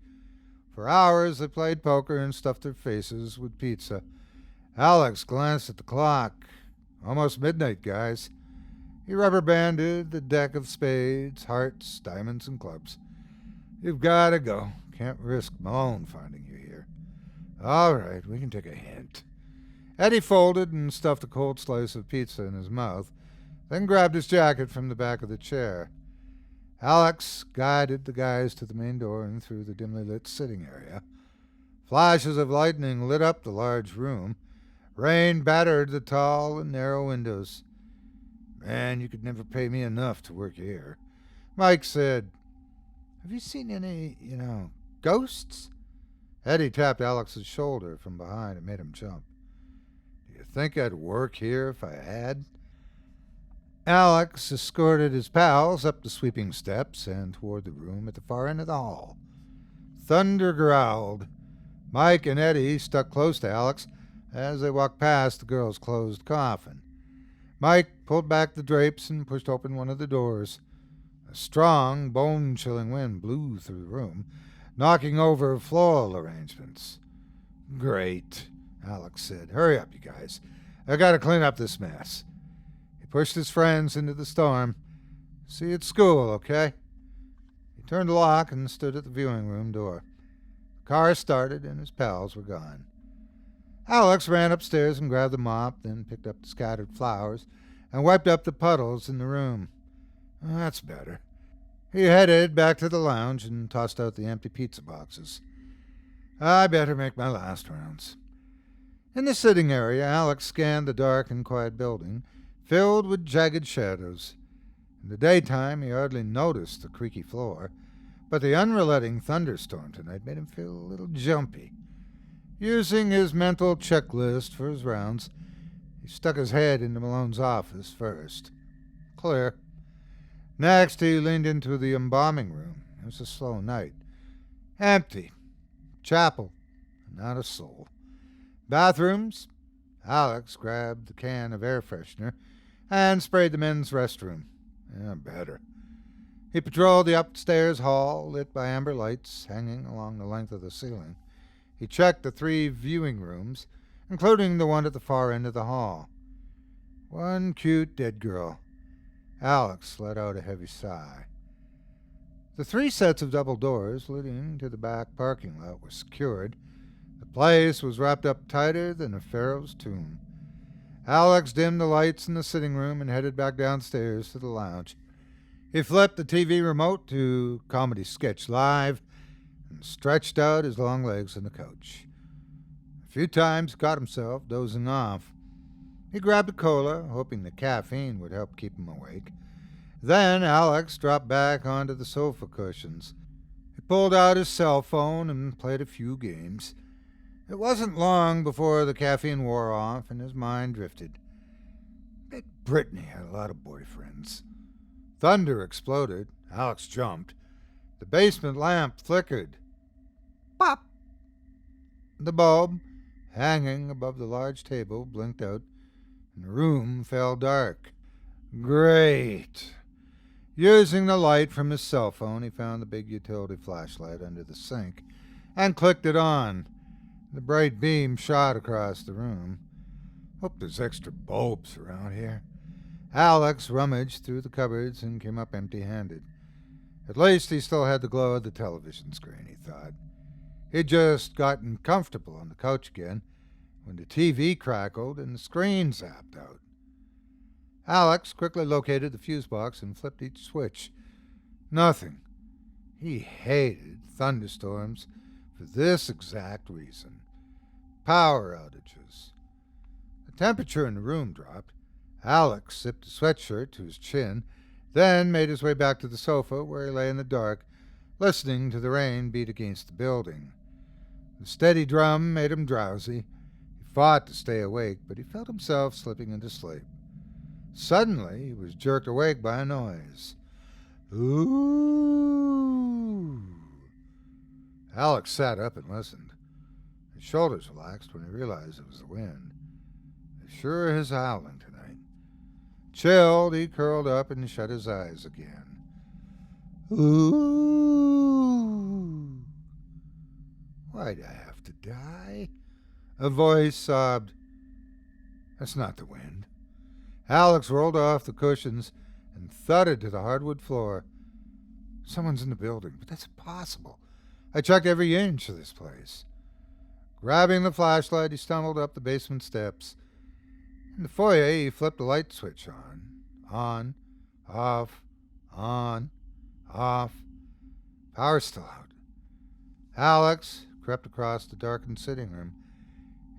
For hours they played poker and stuffed their faces with pizza. Alex glanced at the clock. Almost midnight, guys. He rubber-banded the deck of spades, hearts, diamonds, and clubs. You've got to go. Can't risk Malone finding you here. All right, we can take a hint. Eddie folded and stuffed a cold slice of pizza in his mouth, then grabbed his jacket from the back of the chair. Alex guided the guys to the main door and through the dimly lit sitting area. Flashes of lightning lit up the large room. Rain battered the tall and narrow windows. Man, you could never pay me enough to work here. Mike said, Have you seen any, ghosts? Eddie tapped Alex's shoulder from behind and made him jump. Do you think I'd work here if I had? Alex escorted his pals up the sweeping steps and toward the room at the far end of the hall. Thunder growled. Mike and Eddie stuck close to Alex as they walked past the girl's closed coffin. Mike pulled back the drapes and pushed open one of the doors. A strong, bone-chilling wind blew through the room, knocking over floral arrangements. Great, Alex said. Hurry up, you guys. I gotta clean up this mess. He pushed his friends into the storm. See you at school, okay? He turned the lock and stood at the viewing room door. The car started and his pals were gone. Alex ran upstairs and grabbed the mop, then picked up the scattered flowers and wiped up the puddles in the room. That's better. He headed back to the lounge and tossed out the empty pizza boxes. I better make my last rounds. In the sitting area, Alex scanned the dark and quiet building, filled with jagged shadows. In the daytime, he hardly noticed the creaky floor, but the unrelenting thunderstorm tonight made him feel a little jumpy. Using his mental checklist for his rounds, he stuck his head into Malone's office first. Clear. Next, he leaned into the embalming room. It was a slow night. Empty. Chapel. Not a soul. Bathrooms. Alex grabbed the can of air freshener and sprayed the men's restroom. Better. He patrolled the upstairs hall, lit by amber lights hanging along the length of the ceiling. He checked the 3 viewing rooms, including the one at the far end of the hall. One cute dead girl. Alex let out a heavy sigh. The 3 sets of double doors leading to the back parking lot were secured. The place was wrapped up tighter than a pharaoh's tomb. Alex dimmed the lights in the sitting room and headed back downstairs to the lounge. He flipped the TV remote to Comedy Sketch Live and stretched out his long legs on the couch. A few times he caught himself dozing off. He grabbed a cola, hoping the caffeine would help keep him awake. Then Alex dropped back onto the sofa cushions. He pulled out his cell phone and played a few games. It wasn't long before the caffeine wore off and his mind drifted. Bet Brittany had a lot of boyfriends. Thunder exploded. Alex jumped. The basement lamp flickered. Pop! The bulb, hanging above the large table, blinked out, and the room fell dark. Great. Using the light from his cell phone, he found the big utility flashlight under the sink and clicked it on. The bright beam shot across the room. Hope there's extra bulbs around here. Alex rummaged through the cupboards and came up empty-handed. At least he still had the glow of the television screen, he thought. He'd just gotten comfortable on the couch again when the TV crackled and the screen zapped out. Alex quickly located the fuse box and flipped each switch. Nothing. He hated thunderstorms for this exact reason. Power outages. The temperature in the room dropped. Alex zipped a sweatshirt to his chin, then made his way back to the sofa where he lay in the dark, listening to the rain beat against the building. The steady drum made him drowsy. He fought to stay awake, but he felt himself slipping into sleep. Suddenly, he was jerked awake by a noise. Ooh! Alex sat up and listened. His shoulders relaxed when he realized it was the wind. It sure is howling tonight. Chilled, he curled up and shut his eyes again. Ooh! Why'd I have to die? A voice sobbed. That's not the wind. Alex rolled off the cushions and thudded to the hardwood floor. Someone's in the building, but that's impossible. I checked every inch of this place. Grabbing the flashlight, he stumbled up the basement steps. In the foyer, he flipped the light switch on. On, off, on, off. Power's still out. Alex crept across the darkened sitting room.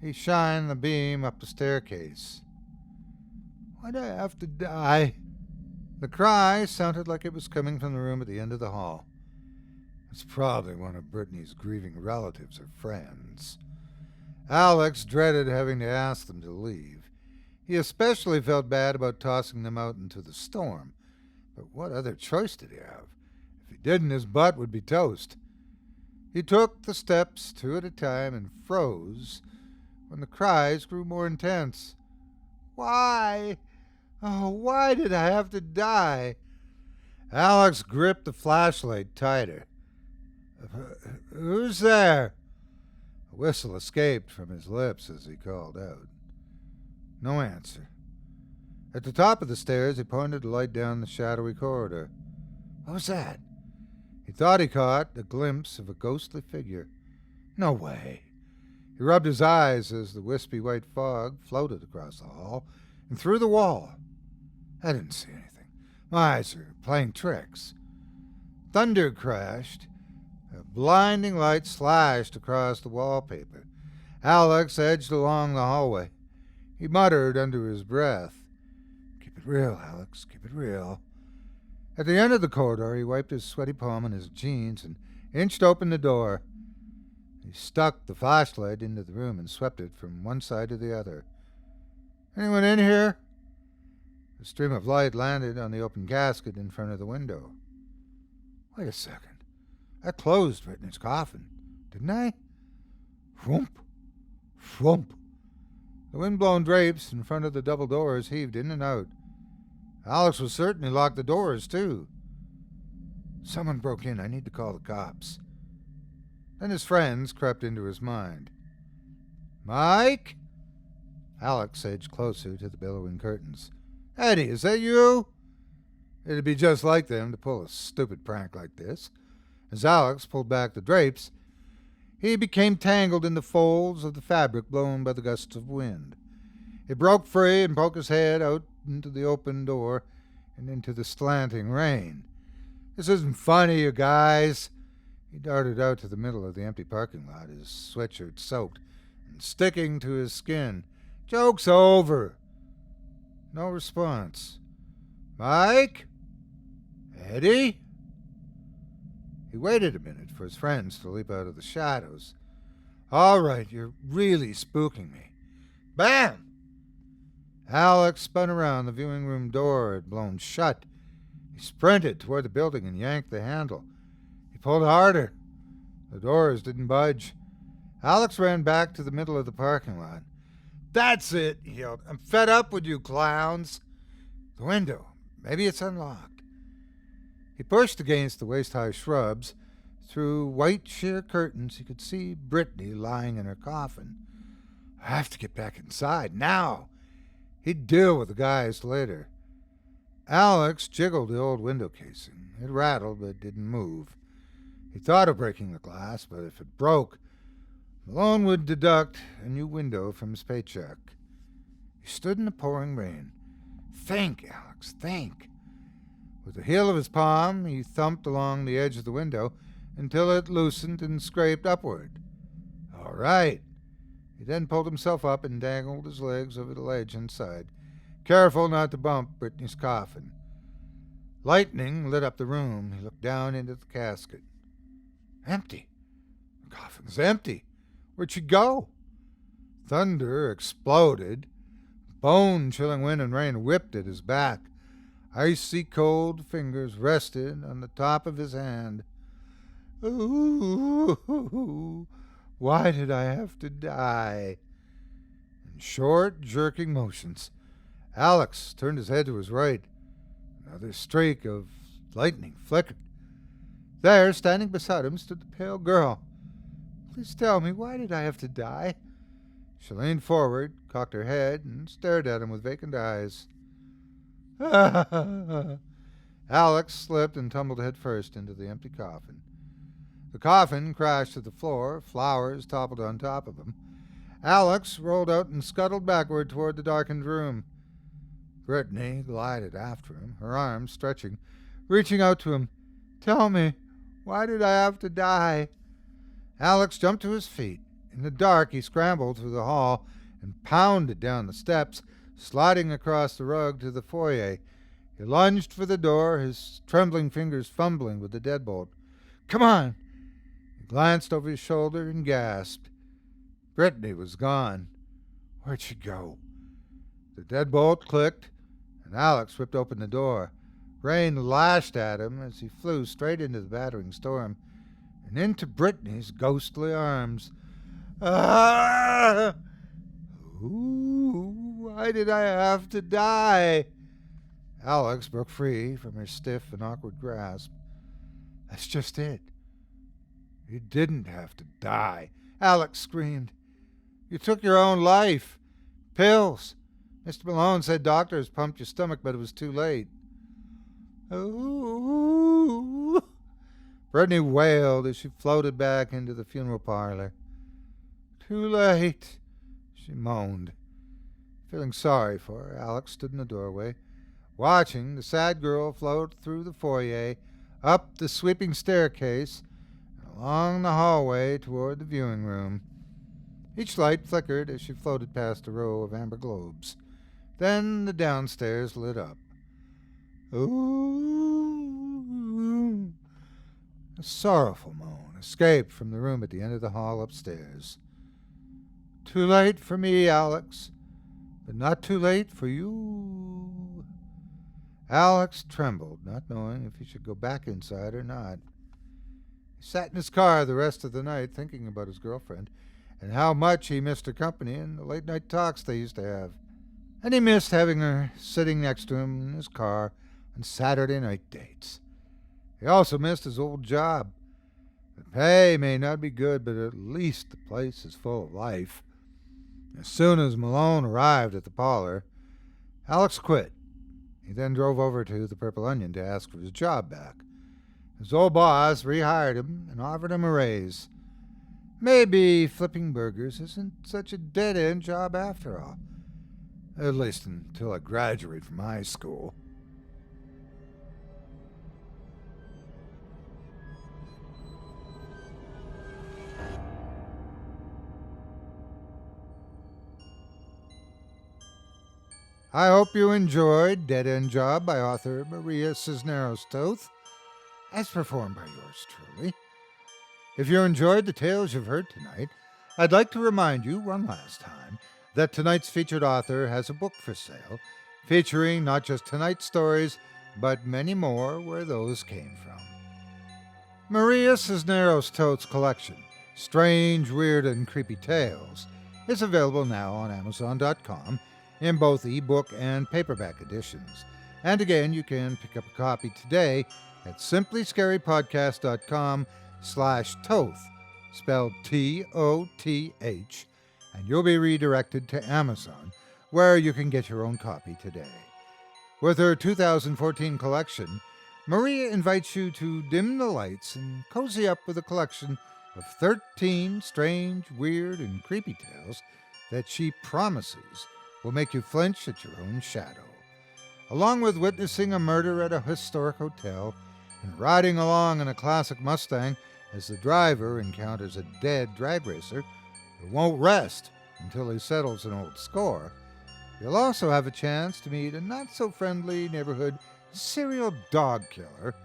He shined the beam up the staircase. Why'd I have to die? The cry sounded like it was coming from the room at the end of the hall. It's probably one of Brittany's grieving relatives or friends. Alex dreaded having to ask them to leave. He especially felt bad about tossing them out into the storm. But what other choice did he have? If he didn't, his butt would be toast. He took the steps two at a time and froze when the cries grew more intense. Why? Oh, why did I have to die? Alex gripped the flashlight tighter. Who's there? A whistle escaped from his lips as he called out. No answer. At the top of the stairs, he pointed the light down the shadowy corridor. What was that? He thought he caught a glimpse of a ghostly figure. No way. He rubbed his eyes as the wispy white fog floated across the hall and through the wall. I didn't see anything. My eyes are playing tricks. Thunder crashed. A blinding light slashed across the wallpaper. Alex edged along the hallway. He muttered under his breath, "Keep it real, Alex, keep it real." At the end of the corridor, he wiped his sweaty palm on his jeans and inched open the door. He stuck the flashlight into the room and swept it from one side to the other. Anyone in here? The stream of light landed on the open casket in front of the window. Wait a second. I closed Brittany's coffin, didn't I? Whoomp, whoomp. The wind-blown drapes in front of the double doors heaved in and out. Alex was certain he locked the doors, too. Someone broke in. I need to call the cops. Then his friends crept into his mind. Mike? Alex edged closer to the billowing curtains. Eddie, is that you? It'd be just like them to pull a stupid prank like this. As Alex pulled back the drapes, he became tangled in the folds of the fabric blown by the gusts of wind. He broke free and poked his head out into the open door and into the slanting rain. This isn't funny, you guys. He darted out to the middle of the empty parking lot, his sweatshirt soaked and sticking to his skin. Joke's over. No response. Mike? Eddie? He waited a minute for his friends to leap out of the shadows. All right, you're really spooking me. Bam! Alex spun around. The viewing room door had blown shut. He sprinted toward the building and yanked the handle. He pulled harder. The doors didn't budge. Alex ran back to the middle of the parking lot. That's it, he yelled. I'm fed up with you clowns. The window. Maybe it's unlocked. He pushed against the waist-high shrubs. Through white sheer curtains, he could see Brittany lying in her coffin. I have to get back inside, now. He'd deal with the guys later. Alex jiggled the old window casing. It rattled, but didn't move. He thought of breaking the glass, but if it broke, Malone would deduct a new window from his paycheck. He stood in the pouring rain. Think, Alex, think. With the heel of his palm, he thumped along the edge of the window until it loosened and scraped upward. All right. He then pulled himself up and dangled his legs over the ledge inside, careful not to bump Brittany's coffin. Lightning lit up the room. He looked down into the casket. Empty. The coffin's empty. Where'd she go? Thunder exploded. Bone-chilling wind and rain whipped at his back. Icy cold fingers rested on the top of his hand. Ooh, why did I have to die? In short, jerking motions, Alex turned his head to his right. Another streak of lightning flickered. There, standing beside him, stood the pale girl. Please tell me, why did I have to die? She leaned forward, cocked her head, and stared at him with vacant eyes. Alex slipped and tumbled headfirst into the empty coffin. The coffin crashed to the floor. Flowers toppled on top of him. Alex rolled out and scuttled backward toward the darkened room. Brittany glided after him, her arms stretching, reaching out to him. Tell me, why did I have to die? Alex jumped to his feet. In the dark, he scrambled through the hall and pounded down the steps, sliding across the rug to the foyer. He lunged for the door, his trembling fingers fumbling with the deadbolt. Come on! He glanced over his shoulder and gasped. Brittany was gone. Where'd she go? The deadbolt clicked, and Alex whipped open the door. Rain lashed at him as he flew straight into the battering storm and into Brittany's ghostly arms. Ah! Ooh, why did I have to die? Alex broke free from her stiff and awkward grasp. That's just it. You didn't have to die, Alex screamed. You took your own life. Pills. Mr. Malone said doctors pumped your stomach, but it was too late. Ooh. Brittany wailed as she floated back into the funeral parlor. Too late, she moaned. Feeling sorry for her, Alex stood in the doorway, watching the sad girl float through the foyer, up the sweeping staircase, and along the hallway toward the viewing room. Each light flickered as she floated past a row of amber globes. Then the downstairs lit up. Ooh! A sorrowful moan escaped from the room at the end of the hall upstairs. Too late for me, Alex, but not too late for you. Alex trembled, not knowing if he should go back inside or not. He sat in his car the rest of the night thinking about his girlfriend and how much he missed her company and the late-night talks they used to have. And he missed having her sitting next to him in his car on Saturday night dates. He also missed his old job. The pay may not be good, but at least the place is full of life. As soon as Malone arrived at the parlor, Alex quit. He then drove over to the Purple Onion to ask for his job back. His old boss rehired him and offered him a raise. Maybe flipping burgers isn't such a dead-end job after all. At least until I graduate from high school. I hope you enjoyed Dead End Job by author Maria Cisneros Toth, as performed by yours truly. If you enjoyed the tales you've heard tonight, I'd like to remind you one last time that tonight's featured author has a book for sale, featuring not just tonight's stories, but many more where those came from. Maria Cisneros Toth's collection, Strange, Weird, and Creepy Tales, is available now on Amazon.com in both ebook and paperback editions. And again, you can pick up a copy today at simplyscarypodcast.com/Toth, spelled Toth, and you'll be redirected to Amazon, where you can get your own copy today. With her 2014 collection, Maria invites you to dim the lights and cozy up with a collection of 13 strange, weird, and creepy tales that she promises will make you flinch at your own shadow. Along with witnessing a murder at a historic hotel and riding along in a classic Mustang as the driver encounters a dead drag racer who won't rest until he settles an old score, you'll also have a chance to meet a not-so-friendly neighborhood serial dog killer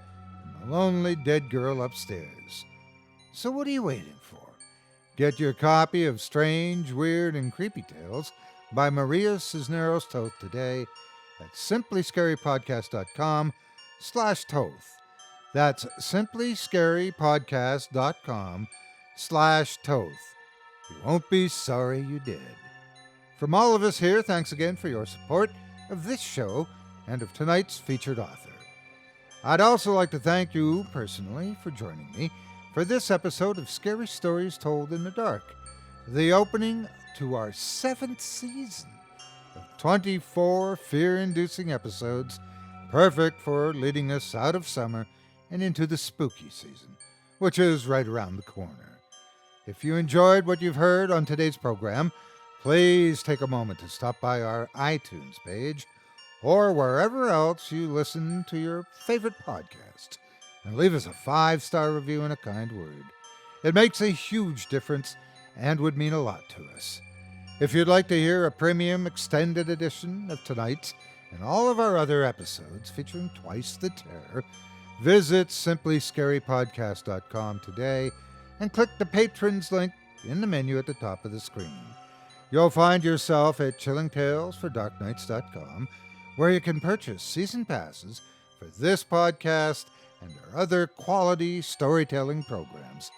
and the lonely dead girl upstairs. So what are you waiting for? Get your copy of Strange, Weird, and Creepy Tales by Maria Cisneros Toth today at simplyscarypodcast.com/Toth. That's simplyscarypodcast.com/Toth. You won't be sorry you did. From all of us here, thanks again for your support of this show and of tonight's featured author. I'd also like to thank you personally for joining me for this episode of Scary Stories Told in the Dark, the opening to our 7th season of 24 fear-inducing episodes, perfect for leading us out of summer and into the spooky season, which is right around the corner. If you enjoyed what you've heard on today's program, please take a moment to stop by our iTunes page or wherever else you listen to your favorite podcast and leave us a 5-star review and a kind word. It makes a huge difference and would mean a lot to us. If you'd like to hear a premium extended edition of tonight's and all of our other episodes featuring Twice the Terror, visit simplyscarypodcast.com today and click the Patrons link in the menu at the top of the screen. You'll find yourself at chillingtalesfordarknights.com, where you can purchase season passes for this podcast and our other quality storytelling programs,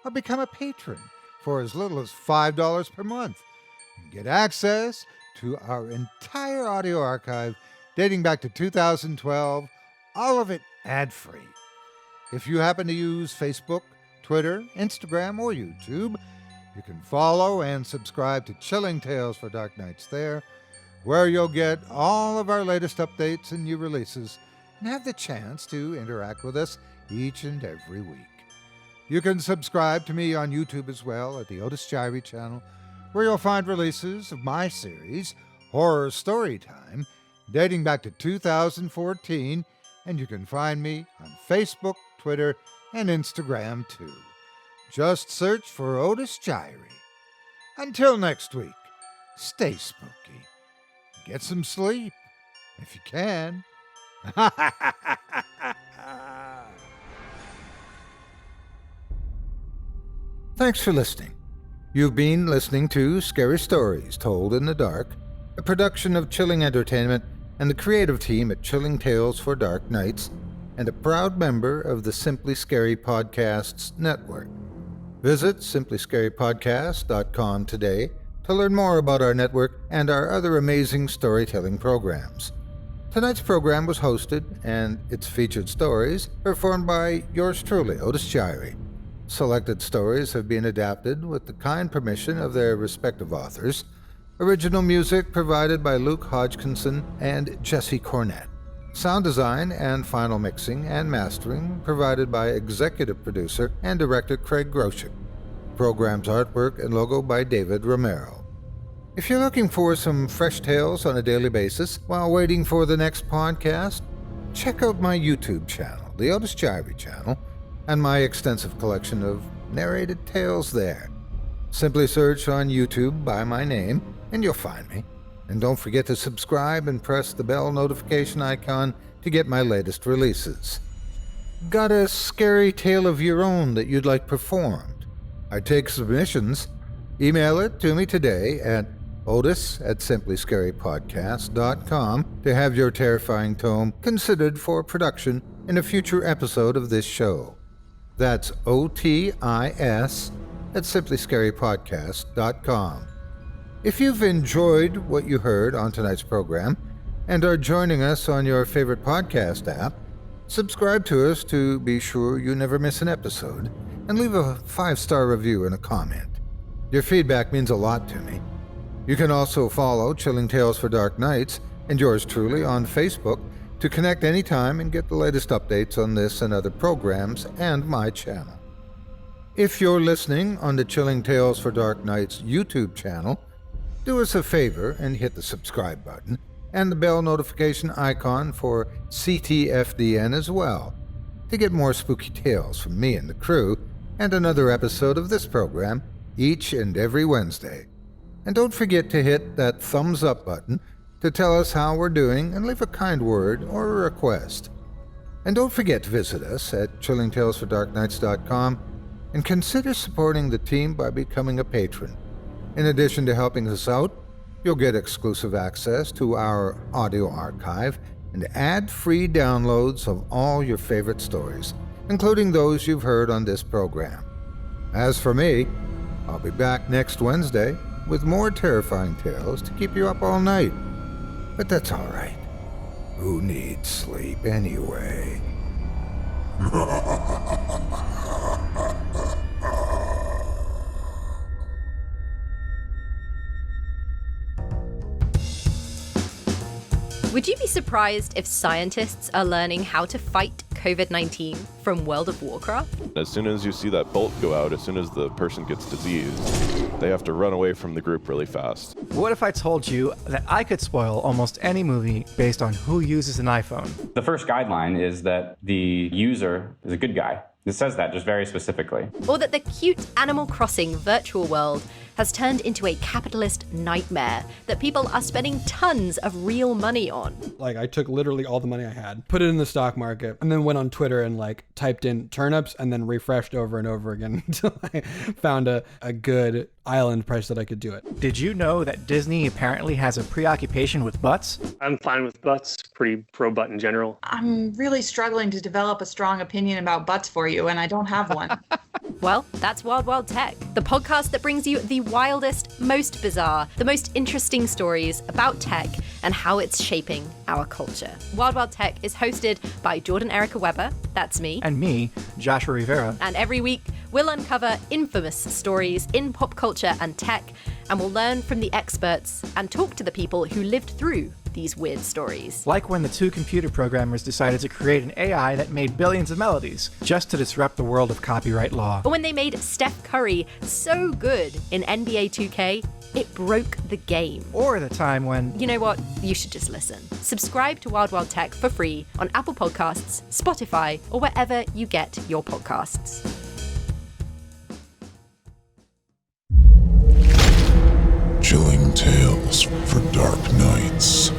or become a patron for as little as $5 per month and get access to our entire audio archive dating back to 2012, all of it ad-free. If you happen to use Facebook, Twitter, Instagram, or YouTube, you can follow and subscribe to Chilling Tales for Dark Nights there, where you'll get all of our latest updates and new releases and have the chance to interact with us each and every week. You can subscribe to me on YouTube as well at the Otis Jiry channel, where you'll find releases of my series, Horror Storytime, dating back to 2014, and you can find me on Facebook, Twitter, and Instagram too. Just search for Otis Jiry. Until next week, stay spooky. Get some sleep, if you can. Thanks for listening. You've been listening to Scary Stories Told in the Dark, a production of Chilling Entertainment and the creative team at Chilling Tales for Dark Nights, and a proud member of the Simply Scary Podcasts network. Visit simplyscarypodcast.com today to learn more about our network and our other amazing storytelling programs. Tonight's program was hosted and its featured stories performed by yours truly, Otis Jiry. Selected stories have been adapted with the kind permission of their respective authors. Original music provided by Luke Hodgkinson and Jesse Cornett. Sound design and final mixing and mastering provided by executive producer and director Craig Groshek. Program's artwork and logo by David Romero. If you're looking for some fresh tales on a daily basis while waiting for the next podcast, check out my YouTube channel, the Otis Jiry channel, and my extensive collection of narrated tales there. Simply search on YouTube by my name and you'll find me. And don't forget to subscribe and press the bell notification icon to get my latest releases. Got a scary tale of your own that you'd like performed? I take submissions. Email it to me today at otis@simplyscarypodcast.com to have your terrifying tome considered for production in a future episode of this show. That's otis@simplyscarypodcast.com. If you've enjoyed what you heard on tonight's program, and are joining us on your favorite podcast app, subscribe to us to be sure you never miss an episode, and leave a 5-star review and a comment. Your feedback means a lot to me. You can also follow Chilling Tales for Dark Nights and yours truly on Facebook to connect anytime and get the latest updates on this and other programs and my channel. If you're listening on the Chilling Tales for Dark Nights YouTube channel, do us a favor and hit the subscribe button and the bell notification icon for ctfdn as well to get more spooky tales from me and the crew and another episode of this program each and every Wednesday. And don't forget to hit that thumbs up button to tell us how we're doing and leave a kind word or a request. And don't forget to visit us at chillingtalesfordarknights.com and consider supporting the team by becoming a patron. In addition to helping us out, you'll get exclusive access to our audio archive and ad-free downloads of all your favorite stories, including those you've heard on this program. As for me, I'll be back next Wednesday with more terrifying tales to keep you up all night. But that's all right. Who needs sleep anyway?
Would you be surprised if scientists are learning how to fight COVID-19 from World of Warcraft?
As soon as you see that bolt go out, as soon as the person gets diseased, they have to run away from the group really fast.
What if I told you that I could spoil almost any movie based on who uses an iPhone?
The first guideline is that the user is a good guy. It says that just very specifically.
Or that the cute Animal Crossing virtual world has turned into a capitalist nightmare that people are spending tons of real money on.
Like, I took literally all the money I had, put it in the stock market, and then went on Twitter and typed in turnips and then refreshed over and over again until I found a good island price that I could do it.
Did you know that Disney apparently has a preoccupation with butts?
I'm fine with butts, pretty pro-butt in general.
I'm really struggling to develop a strong opinion about butts for you, and I don't have one.
Well, that's Wild Wild Tech, the podcast that brings you the wildest, most bizarre, the most interesting stories about tech and how it's shaping our culture. Wild Wild Tech is hosted by Jordan Erica Weber, that's me,
And me, Joshua Rivera.
and every week we'll uncover infamous stories in pop culture and tech, and we'll learn from the experts and talk to the people who lived through these weird stories.
Like when the two computer programmers decided to create an AI that made billions of melodies, just to disrupt the world of copyright law.
Or when they made Steph Curry so good in NBA 2K, it broke the game.
Or the time when...
You know what? You should just listen. Subscribe to Wild Wild Tech for free on Apple Podcasts, Spotify, or wherever you get your podcasts.
Chilling Tales for Dark Nights.